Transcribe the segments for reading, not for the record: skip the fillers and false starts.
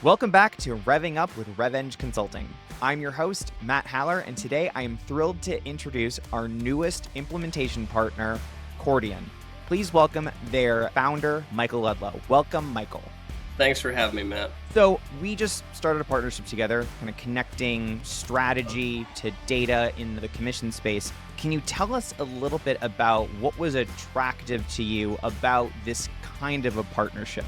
Welcome back to Revving Up with RevEng Consulting. I'm your host, Matt Haller, and today I am thrilled to introduce our newest implementation partner, Cordion. Please welcome their founder, Michael Ludlow. Welcome, Michael. Thanks for having me, Matt. So we just started a partnership together, kind of connecting strategy to data in the commission space. Can you tell us a little bit about what was attractive to you about this kind of a partnership?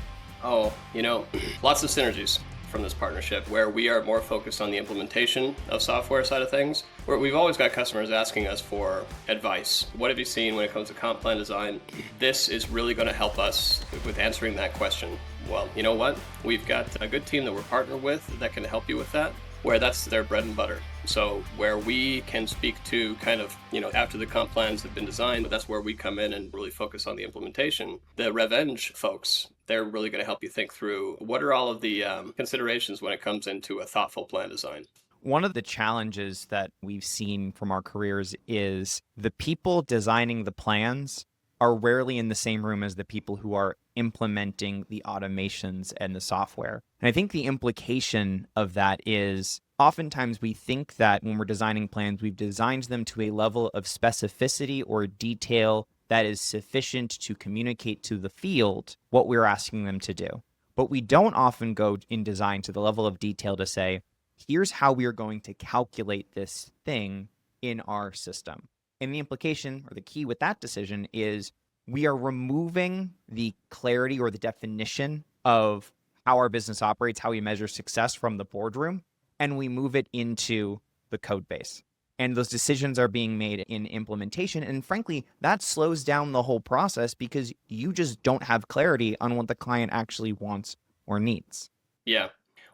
Lots of synergies from this partnership where we are more focused on the implementation of software side of things, where we've always got customers asking us for advice. What have you seen when it comes to comp plan design? This is really going to help us with answering that question. Well, you know what? We've got a good team that we're partnered with that can help you with that, where that's their bread and butter. So where we can speak to kind of, after the comp plans have been designed, that's where we come in and really focus on the implementation. The RevEng folks, they're really going to help you think through what are all of the considerations when it comes into a thoughtful plan design. One of the challenges that we've seen from our careers is the people designing the plans are rarely in the same room as the people who are implementing the automations and the software. And I think the implication of that is oftentimes we think that when we're designing plans, we've designed them to a level of specificity or detail that is sufficient to communicate to the field what we're asking them to do. But we don't often go in design to the level of detail to say, here's how we are going to calculate this thing in our system. And the implication or the key with that decision is we are removing the clarity or the definition of how our business operates, how we measure success from the boardroom, and we move it into the code base. And those decisions are being made in implementation. And frankly, that slows down the whole process because you just don't have clarity on what the client actually wants or needs. Yeah.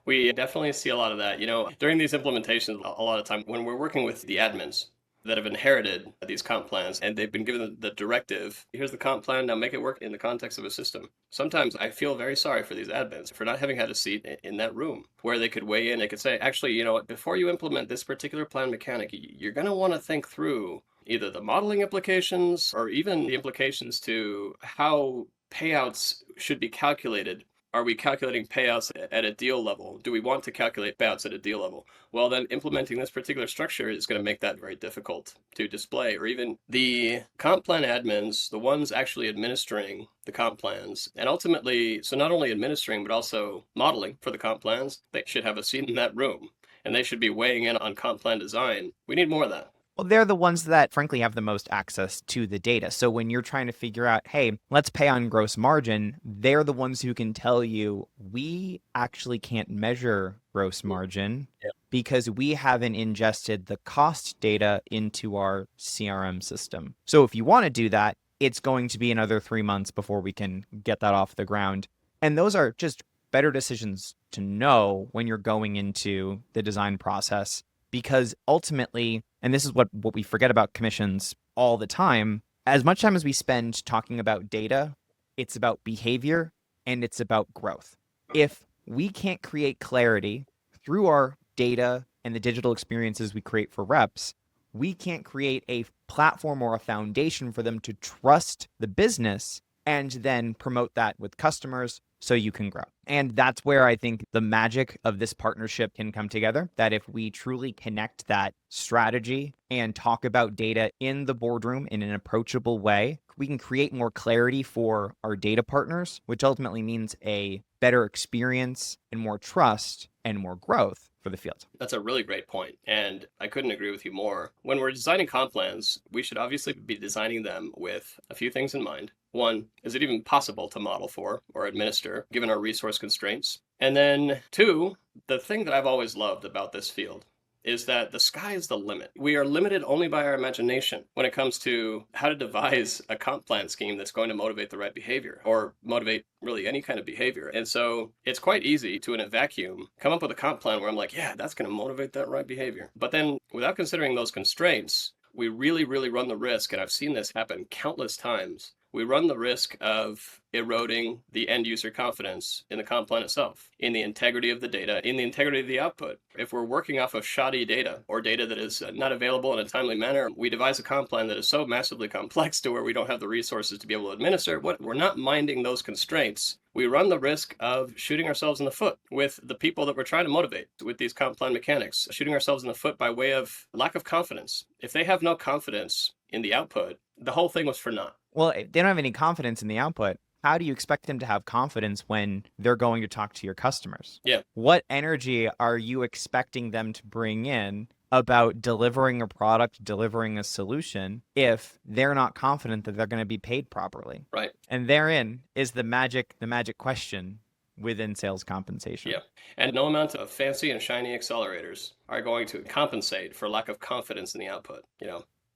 We definitely see a lot of that. During these implementations, a lot of time when we're working with the admins that have inherited these comp plans and they've been given the directive, here's the comp plan, now make it work in the context of a system. Sometimes I feel very sorry for these admins for not having had a seat in that room where they could weigh in. They could say, actually, you know what, before you implement this particular plan mechanic, you're going to want to think through either the modeling implications or even the implications to how payouts should be calculated. Are we calculating payouts at a deal level? Do we want to calculate payouts at a deal level? Well, then implementing this particular structure is going to make that very difficult to display. Or even the comp plan admins, the ones actually administering the comp plans, and ultimately, so not only administering, but also modeling for the comp plans, they should have a seat in that room. And they should be weighing in on comp plan design. We need more of that. Well, they're the ones that frankly have the most access to the data. So when you're trying to figure out, hey, let's pay on gross margin, they're the ones who can tell you, we actually can't measure gross margin because we haven't ingested the cost data into our CRM system. So if you want to do that, it's going to be another 3 months before we can get that off the ground. And those are just better decisions to know when you're going into the design process. Because ultimately, and this is what we forget about commissions all the time, as much time as we spend talking about data, it's about behavior and it's about growth. If we can't create clarity through our data and the digital experiences we create for reps, we can't create a platform or a foundation for them to trust the business and then promote that with customers so you can grow. And that's where I think the magic of this partnership can come together, that if we truly connect that strategy and talk about data in the boardroom in an approachable way, we can create more clarity for our data partners, which ultimately means a better experience and more trust and more growth for the field. That's a really great point, and I couldn't agree with you more. When we're designing comp plans, we should obviously be designing them with a few things in mind. One, is it even possible to model for or administer given our resource constraints? And then two, the thing that I've always loved about this field is that the sky is the limit. We are limited only by our imagination when it comes to how to devise a comp plan scheme that's going to motivate the right behavior or motivate really any kind of behavior. And so it's quite easy to, in a vacuum, come up with a comp plan where I'm like, yeah, that's going to motivate that right behavior. But then without considering those constraints, we really, really run the risk, and I've seen this happen countless times, we run the risk of eroding the end user confidence in the comp plan itself, in the integrity of the data, in the integrity of the output. If we're working off of shoddy data or data that is not available in a timely manner, we devise a comp plan that is so massively complex to where we don't have the resources to be able to administer it. We're not minding those constraints. We run the risk of shooting ourselves in the foot with the people that we're trying to motivate with these comp plan mechanics, shooting ourselves in the foot by way of lack of confidence. If they have no confidence in the output, the whole thing was for naught. Well, if they don't have any confidence in the output, how do you expect them to have confidence when they're going to talk to your customers? Yeah. What energy are you expecting them to bring in about delivering a product, delivering a solution, if they're not confident that they're going to be paid properly? Right. And therein is the magic question within sales compensation. Yeah. And no amount of fancy and shiny accelerators are going to compensate for lack of confidence in the output.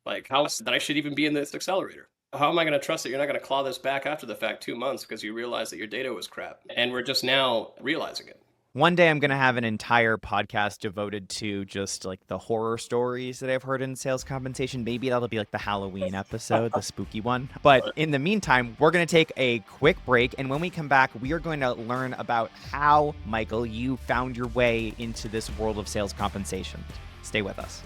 Like how that I should even be in this accelerator. How am I going to trust that you're not going to claw this back after the fact 2 months because you realize that your data was crap? And we're just now realizing it. One day I'm going to have an entire podcast devoted to just like the horror stories that I've heard in sales compensation. Maybe that'll be like the Halloween episode, the spooky one. But in the meantime, we're going to take a quick break. And when we come back, we are going to learn about how, Michael, you found your way into this world of sales compensation. Stay with us.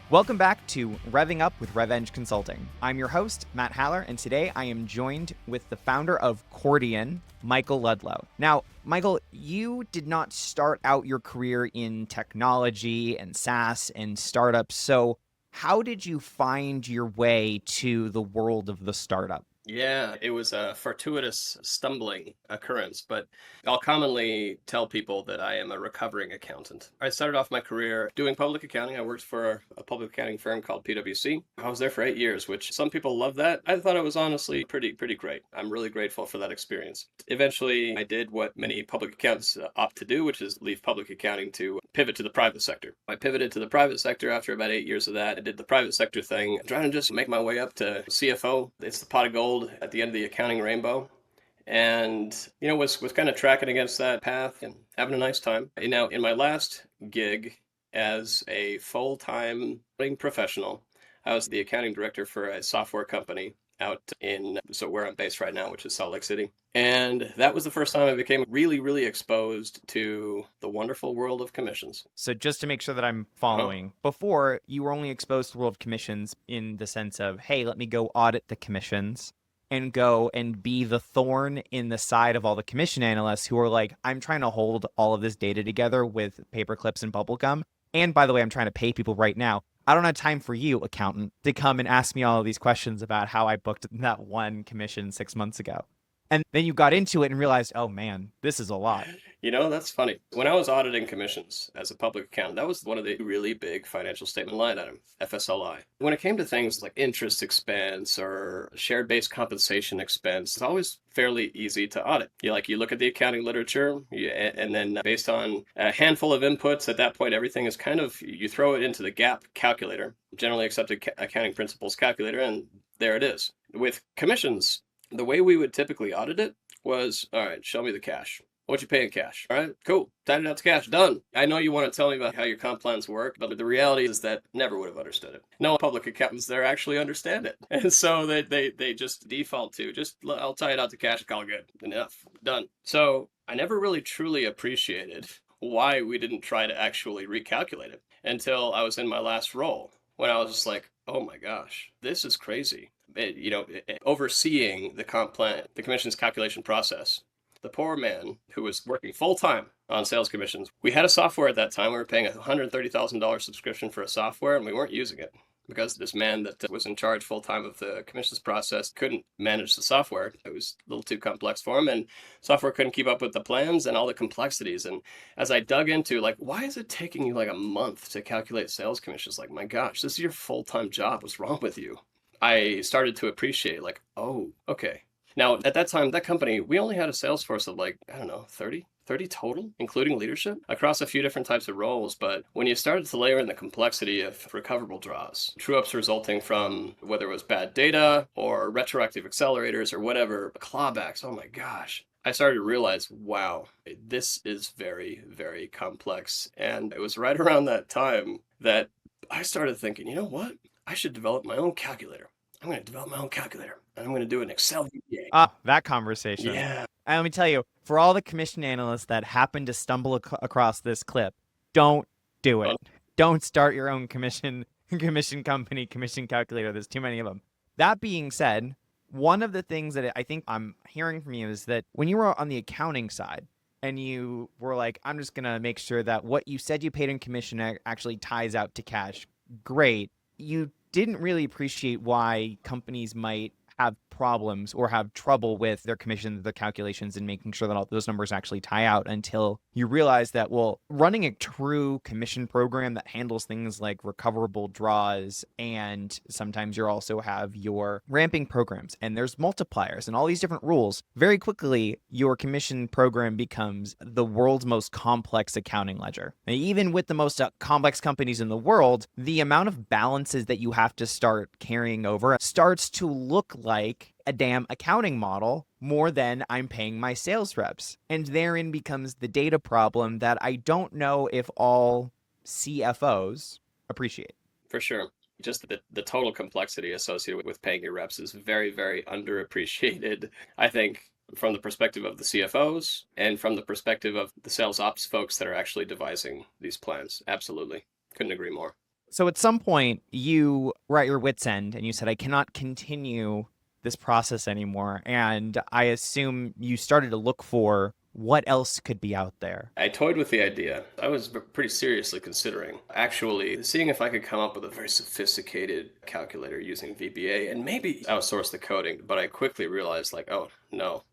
Welcome back to Revving Up with RevEng Consulting. I'm your host, Matt Haller, and today I am joined with the founder of Cordion, Michael Ludlow. Now, Michael, you did not start out your career in technology and SaaS and startups, so how did you find your way to the world of the startup? Yeah, it was a fortuitous stumbling occurrence, but I'll commonly tell people that I am a recovering accountant. I started off my career doing public accounting. I worked for a public accounting firm called PwC. I was there for 8 years, which some people love that. I thought it was honestly pretty great. I'm really grateful for that experience. Eventually, I did what many public accountants opt to do, which is leave public accounting to pivot to the private sector. I pivoted to the private sector after about 8 years of that. I did the private sector thing, trying to just make my way up to CFO. It's the pot of gold at the end of the accounting rainbow, and was kind of tracking against that path and having a nice time. Now, in my last gig as a full-time professional, I was the accounting director for a software company out in where I'm based right now, which is Salt Lake City. And that was the first time I became really exposed to the wonderful world of commissions. So just to make sure that I'm following, before you were only exposed to the world of commissions in the sense of, hey, let me go audit the commissions and go and be the thorn in the side of all the commission analysts who are like, I'm trying to hold all of this data together with paper clips and bubble gum. And by the way, I'm trying to pay people right now. I don't have time for you, accountant, to come and ask me all of these questions about how I booked that one commission 6 months ago. And then you got into it and realized, oh man, this is a lot. That's funny. When I was auditing commissions as a public accountant, that was one of the really big financial statement line item, FSLI. When it came to things like interest expense or shared-based compensation expense, it's always fairly easy to audit. You look at the accounting literature, and then based on a handful of inputs, at that point, everything is you throw it into the GAAP calculator, generally accepted accounting principles calculator, and there it is. With commissions, the way we would typically audit it was, all right, show me the cash. What you pay in cash? All right, cool. Tied it out to cash. Done. I know you want to tell me about how your comp plans work, but the reality is that never would have understood it. No public accountants there actually understand it. And so they just default to, I'll tie it out to cash, call it good. Enough. Done. So I never really truly appreciated why we didn't try to actually recalculate it until I was in my last role, when I was just like, oh my gosh, this is crazy. Overseeing the comp plan, the commissions calculation process. The poor man who was working full-time on sales commissions. We had a software at that time. We were paying a $130,000 subscription for a software, and we weren't using it because this man that was in charge full-time of the commissions process couldn't manage the software. It was a little too complex for him, and software couldn't keep up with the plans and all the complexities. And as I dug into, why is it taking you a month to calculate sales commissions? My gosh, this is your full-time job. What's wrong with you? I started to appreciate, oh, okay. Now, at that time, that company, we only had a sales force of 30 total, including leadership, across a few different types of roles. But when you started to layer in the complexity of recoverable draws, true-ups resulting from whether it was bad data or retroactive accelerators or whatever, clawbacks, oh my gosh. I started to realize, wow, this is very, very complex. And it was right around that time that I started thinking, you know what? I should develop my own calculator. I'm going to develop my own calculator. and I'm going to do an Excel VBA. Ah, that conversation. Yeah. And let me tell you, for all the commission analysts that happen to stumble across this clip, don't do it. Don't start your own commission company, commission calculator. There's too many of them. That being said, one of the things that I think I'm hearing from you is that when you were on the accounting side and you were like, I'm just going to make sure that what you said you paid in commission actually ties out to cash, great. You didn't really appreciate why companies might have problems or have trouble with their commissions, their calculations, and making sure that all those numbers actually tie out until you realize that, well, running a true commission program that handles things like recoverable draws, and sometimes you also have your ramping programs, and there's multipliers and all these different rules, very quickly your commission program becomes the world's most complex accounting ledger. And even with the most complex companies in the world, the amount of balances that you have to start carrying over starts to look like a damn accounting model more than I'm paying my sales reps. And therein becomes the data problem that I don't know if all CFOs appreciate. For sure. Just the total complexity associated with paying your reps is very, very underappreciated, I think, from the perspective of the CFOs and from the perspective of the sales ops folks that are actually devising these plans. Absolutely. Couldn't agree more. So at some point, you were at your wit's end and you said, I cannot continue this process anymore. And I assume you started to look for what else could be out there. I toyed with the idea. I was pretty seriously considering actually seeing if I could come up with a very sophisticated calculator using VBA and maybe outsource the coding. But I quickly realized, like, oh, no.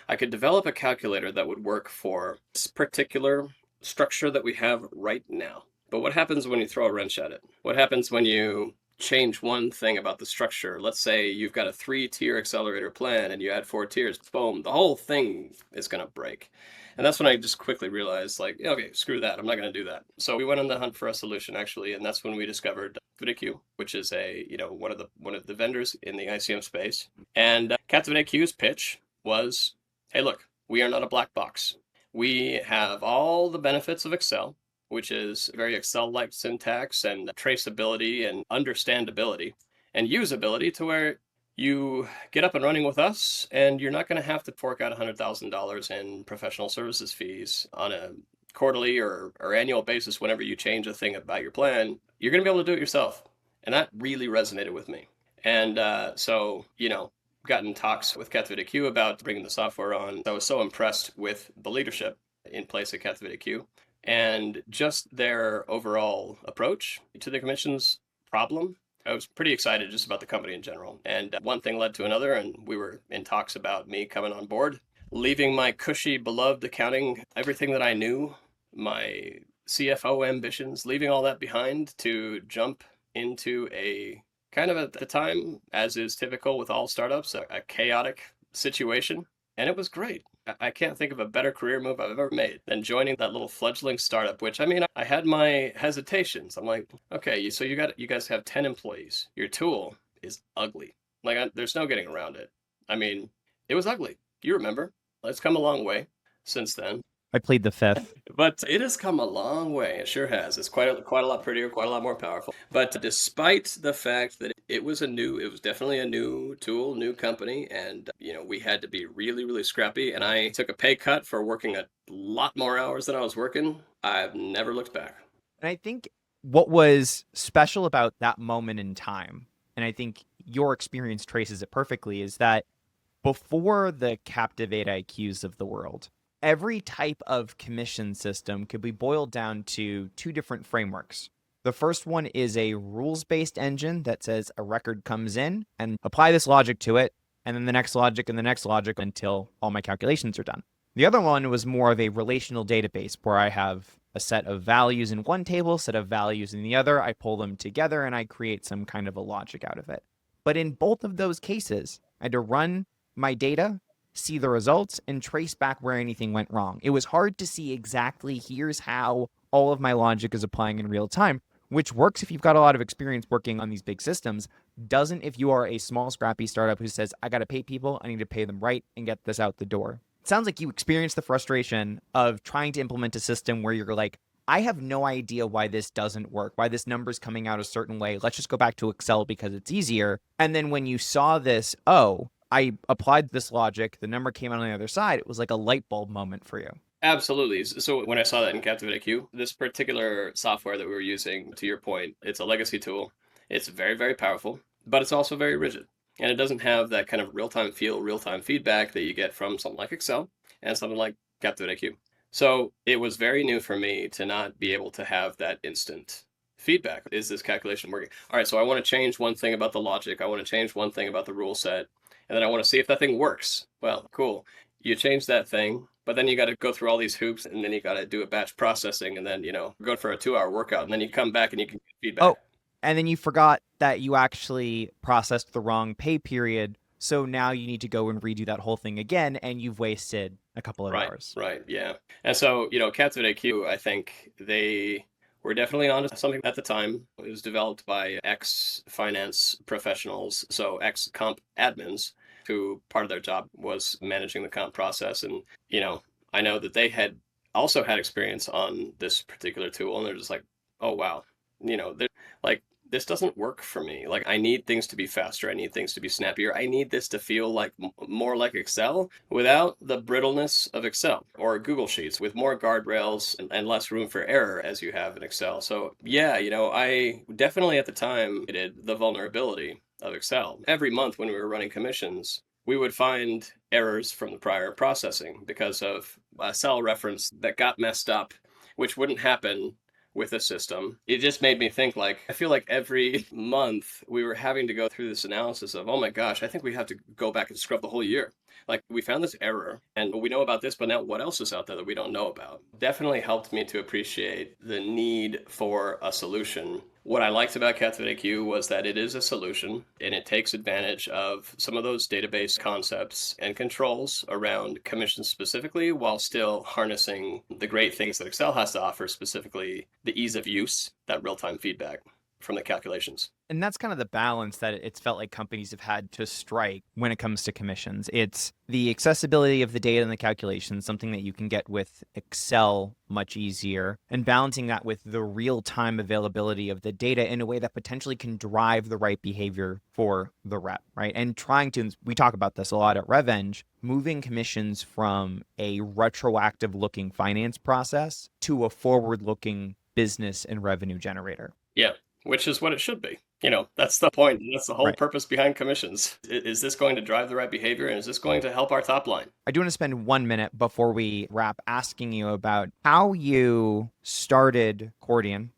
I could develop a calculator that would work for this particular structure that we have right now. But what happens when you throw a wrench at it? What happens when you change one thing about the structure? Let's say you've got a 3-tier accelerator plan and you add 4 tiers, boom, the whole thing is going to break. And that's when I just quickly realized, like, okay, screw that. I'm not going to do that. So we went on the hunt for a solution, actually, and that's when we discovered CaptivateIQ, which is one of the vendors in the ICM space. And CaptivateIQ's pitch was, hey, look, we are not a black box. We have all the benefits of Excel, which is very Excel-like syntax and traceability and understandability and usability to where you get up and running with us and you're not going to have to fork out $100,000 in professional services fees on a quarterly or annual basis whenever you change a thing about your plan. You're going to be able to do it yourself. And that really resonated with me. And so, got in talks with CaptivateIQ about bringing the software on. I was so impressed with the leadership in place at CaptivateIQ and just their overall approach to the commissions problem. I was pretty excited just about the company in general. And one thing led to another, and we were in talks about me coming on board, leaving my cushy, beloved accounting, everything that I knew, my CFO ambitions, leaving all that behind to jump into a kind of, at the time, as is typical with all startups, a chaotic situation. And it was great. I can't think of a better career move I've ever made than joining that little fledgling startup, which, I mean, I had my hesitations. I'm like, okay, so you guys have 10 employees. Your tool is ugly. Like, there's no getting around it. I mean, it was ugly. You remember. It's come a long way since then. I played the fifth. But it has come a long way. It sure has. It's quite a lot prettier, quite a lot more powerful. But despite the fact that it was definitely a new tool, new company, and we had to be really, really scrappy. And I took a pay cut for working a lot more hours than I was working. I've never looked back. And I think what was special about that moment in time, and I think your experience traces it perfectly, is that before the Captivate IQs of the world, every type of commission system could be boiled down to 2 different frameworks. The first one is a rules-based engine that says a record comes in and apply this logic to it, and then the next logic and the next logic until all my calculations are done. The other one was more of a relational database where I have a set of values in one table, set of values in the other, I pull them together, and I create some kind of a logic out of it. But in both of those cases, I had to run my data, see the results, and trace back where anything went wrong. It was hard to see exactly here's how all of my logic is applying in real time, which works if you've got a lot of experience working on these big systems, doesn't if you are a small, scrappy startup who says, I got to pay people, I need to pay them right and get this out the door. It sounds like you experienced the frustration of trying to implement a system where you're like, I have no idea why this doesn't work, why this number's coming out a certain way. Let's just go back to Excel because it's easier. And then when you saw this, oh, I applied this logic, the number came out on the other side, it was like a light bulb moment for you. Absolutely. So when I saw that in Captivate IQ, this particular software that we were using, to your point, it's a legacy tool. It's very, very powerful, but it's also very rigid. And it doesn't have that kind of real-time feel, real-time feedback that you get from something like Excel and something like Captivate IQ. So it was very new for me to not be able to have that instant feedback. Is this calculation working? All right, so I want to change one thing about the logic. I want to change one thing about the rule set. And then I want to see if that thing works. Well, cool. You change that thing, but then you got to go through all these hoops, and then you got to do a batch processing, and then, go for a 2-hour workout, and then you come back and you can get feedback. Oh, and then you forgot that you actually processed the wrong pay period. So now you need to go and redo that whole thing again, and you've wasted a couple of hours. Right, yeah. And so, Captivate IQ, I think they were definitely onto something at the time. It was developed by ex-finance professionals, so ex-comp admins, who part of their job was managing the comp process. And, I know that they had also had experience on this particular tool, and they're just like, oh, wow. They're like, this doesn't work for me. Like, I need things to be faster. I need things to be snappier. I need this to feel like more like Excel without the brittleness of Excel, or Google Sheets with more guardrails and less room for error as you have in Excel. So yeah, I definitely at the time hated the vulnerability of Excel. Every month when we were running commissions, we would find errors from the prior processing because of a cell reference that got messed up, which wouldn't happen with a system. It just made me think, like, I feel like every month we were having to go through this analysis of, oh my gosh, I think we have to go back and scrub the whole year. Like, we found this error and we know about this, but now what else is out there that we don't know about? Definitely helped me to appreciate the need for a solution. What I liked about Captivate IQ was that it is a solution, and it takes advantage of some of those database concepts and controls around commissions specifically, while still harnessing the great things that Excel has to offer, specifically the ease of use, that real-time feedback from the calculations. And that's kind of the balance that it's felt like companies have had to strike when it comes to commissions. It's the accessibility of the data and the calculations, something that you can get with Excel much easier, and balancing that with the real-time availability of the data in a way that potentially can drive the right behavior for the rep, right? And trying to, we talk about this a lot at RevEng, moving commissions from a retroactive looking finance process to a forward-looking business and revenue generator. Yeah. Which is what it should be. That's the point. That's the whole Right. purpose behind commissions. Is this going to drive the right behavior, and is this going to help our top line? I do want to spend 1 minute before we wrap asking you about how you started Cordion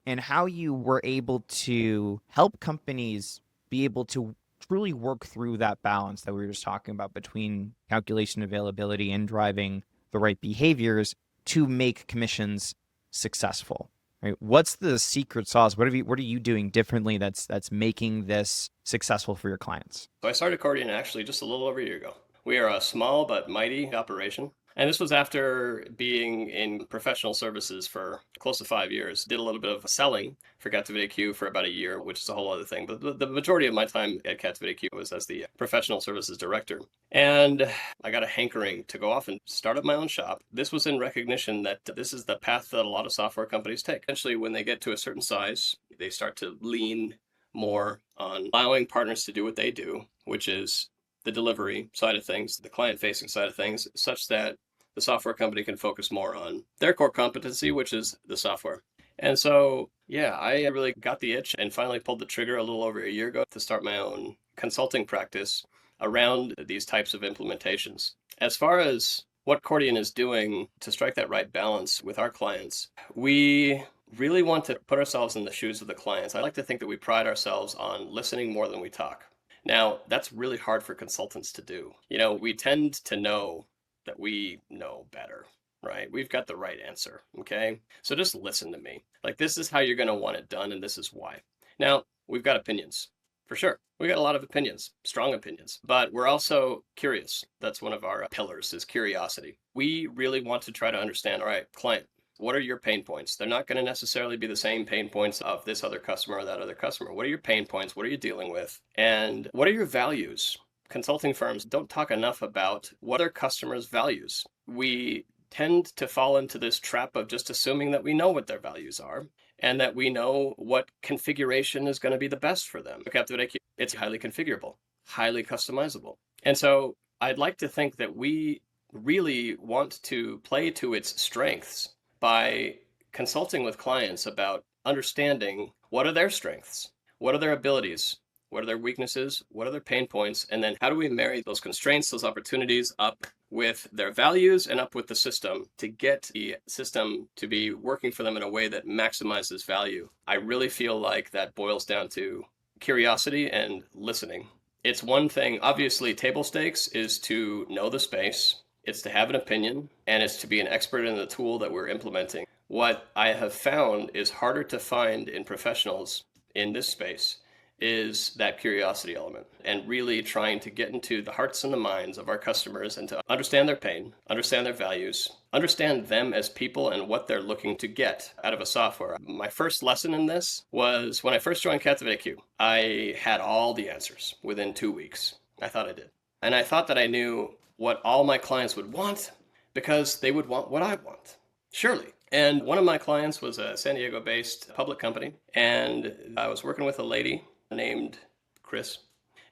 and how you were able to help companies be able to truly work through that balance that we were just talking about between calculation availability and driving the right behaviors to make commissions successful. Right? What's the secret sauce? What are you doing differently that's making this successful for your clients? So I started Cordion actually just a little over a year ago. We are a small but mighty operation. And this was after being in professional services for close to 5 years. Did a little bit of selling for Captivate IQ for about a year, which is a whole other thing. But the majority of my time at Captivate IQ was as the professional services director. And I got a hankering to go off and start up my own shop. This was in recognition that this is the path that a lot of software companies take. Eventually, when they get to a certain size, they start to lean more on allowing partners to do what they do, which is the delivery side of things, the client-facing side of things, such that the software company can focus more on their core competency, which is the software. And so, yeah, I really got the itch and finally pulled the trigger a little over a year ago to start my own consulting practice around these types of implementations. As far as what Cordion is doing to strike that right balance with our clients, we really want to put ourselves in the shoes of the clients. I like to think that we pride ourselves on listening more than we talk. Now, that's really hard for consultants to do. We tend to know that we know better, right? We've got the right answer, okay? So just listen to me. Like, this is how you're going to want it done, and this is why. Now, we've got opinions, for sure. We got a lot of opinions, strong opinions, but we're also curious. That's one of our pillars, is curiosity. We really want to try to understand, all right, client, what are your pain points? They're not going to necessarily be the same pain points of this other customer or that other customer. What are your pain points? What are you dealing with? And what are your values? Consulting firms don't talk enough about what are customers' values. We tend to fall into this trap of just assuming that we know what their values are and that we know what configuration is going to be the best for them. Captivate IQ, it's highly configurable, highly customizable. And so I'd like to think that we really want to play to its strengths by consulting with clients about understanding what are their strengths, what are their abilities, what are their weaknesses, what are their pain points, and then how do we marry those constraints, those opportunities up with their values and up with the system to get the system to be working for them in a way that maximizes value. I really feel like that boils down to curiosity and listening. It's one thing, obviously, table stakes is to know the space, it's to have an opinion, and it's to be an expert in the tool that we're implementing. What I have found is harder to find in professionals in this space is that curiosity element and really trying to get into the hearts and the minds of our customers and to understand their pain, understand their values, understand them as people and what they're looking to get out of a software. My first lesson in this was when I first joined Captivate IQ. I had all the answers within 2 weeks. I thought I did. And I thought that I knew what all my clients would want because they would want what I want. Surely. And one of my clients was a San Diego-based public company, and I was working with a lady named Chris,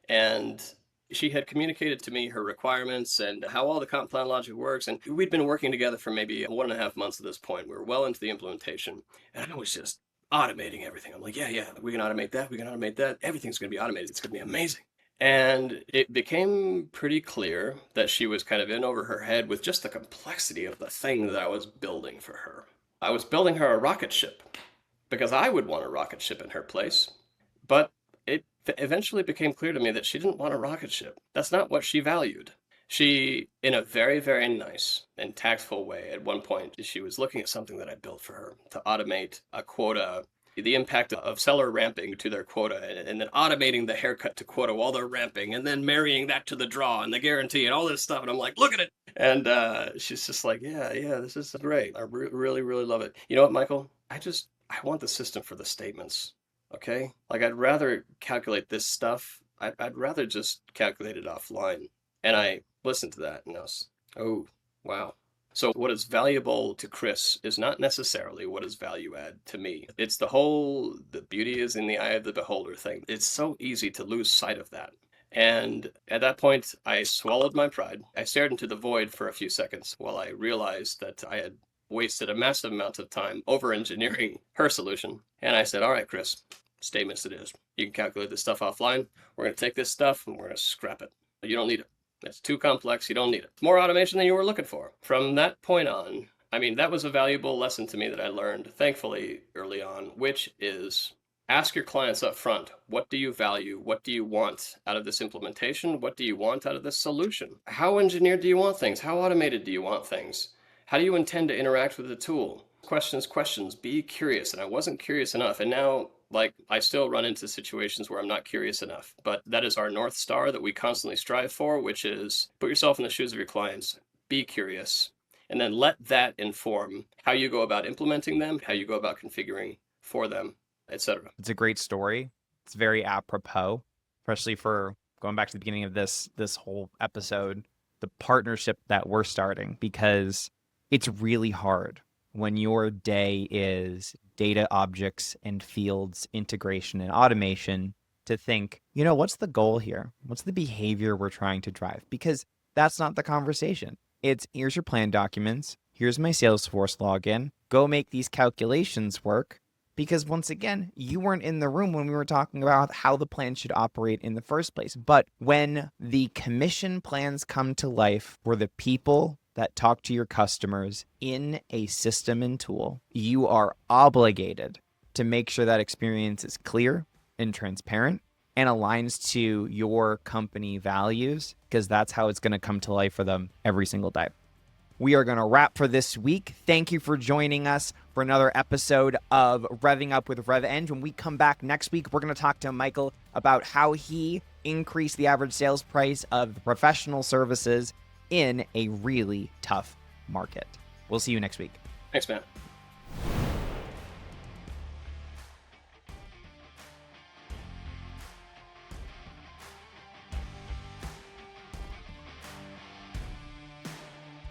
and she had communicated to me her requirements and how all the comp plan logic works, and we'd been working together for maybe 1.5 months at this point. We were well into the implementation, and I was just automating everything. I'm like, yeah, we can automate that, we can automate that, everything's going to be automated, it's going to be amazing. And it became pretty clear that she was kind of in over her head with just the complexity of the thing that I was building for her. I was building her a rocket ship because I would want a rocket ship in her place, but it eventually became clear to me that she didn't want a rocket ship. That's not what she valued. She, in a very, very nice and tactful way, at one point, she was looking at something that I built for her to automate a quota, the impact of seller ramping to their quota, and then automating the haircut to quota while they're ramping, and then marrying that to the draw and the guarantee and all this stuff. And I'm like, look at it. And she's just like, yeah, this is great. I really, really love it. You know what, Michael? I want the system for the statements. Okay? Like, I'd rather calculate this stuff. I'd rather just calculate it offline. And I listened to that and I was, oh, wow. So what is valuable to Chris is not necessarily what is value add to me. It's the beauty is in the eye of the beholder thing. It's so easy to lose sight of that. And at that point, I swallowed my pride. I stared into the void for a few seconds while I realized that I had wasted a massive amount of time over-engineering her solution. And I said, all right, Chris, statements it is. You can calculate this stuff offline. We're going to take this stuff and we're going to scrap it. You don't need it. It's too complex. You don't need it. More automation than you were looking for. From that point on, that was a valuable lesson to me that I learned, thankfully, early on, which is ask your clients up front, what do you value? What do you want out of this implementation? What do you want out of this solution? How engineered do you want things? How automated do you want things? How do you intend to interact with the tool? Questions, be curious. And I wasn't curious enough. And now, I still run into situations where I'm not curious enough. But that is our North Star that we constantly strive for, which is put yourself in the shoes of your clients, be curious, and then let that inform how you go about implementing them, how you go about configuring for them, etc. It's a great story. It's very apropos, especially for going back to the beginning of this whole episode, the partnership that we're starting, because it's really hard when your day is data objects and fields integration and automation to think, what's the goal here? What's the behavior we're trying to drive? Because that's not the conversation. It's here's your plan documents. Here's my Salesforce login. Go make these calculations work. Because once again, you weren't in the room when we were talking about how the plan should operate in the first place. But when the commission plans come to life for the people that talk to your customers in a system and tool, you are obligated to make sure that experience is clear and transparent and aligns to your company values, because that's how it's going to come to life for them every single day. We are going to wrap for this week. Thank you for joining us for another episode of Revving Up with RevEng. When we come back next week, we're going to talk to Michael about how he increased the average sales price of professional services in a really tough market. We'll see you next week. Thanks, Matt.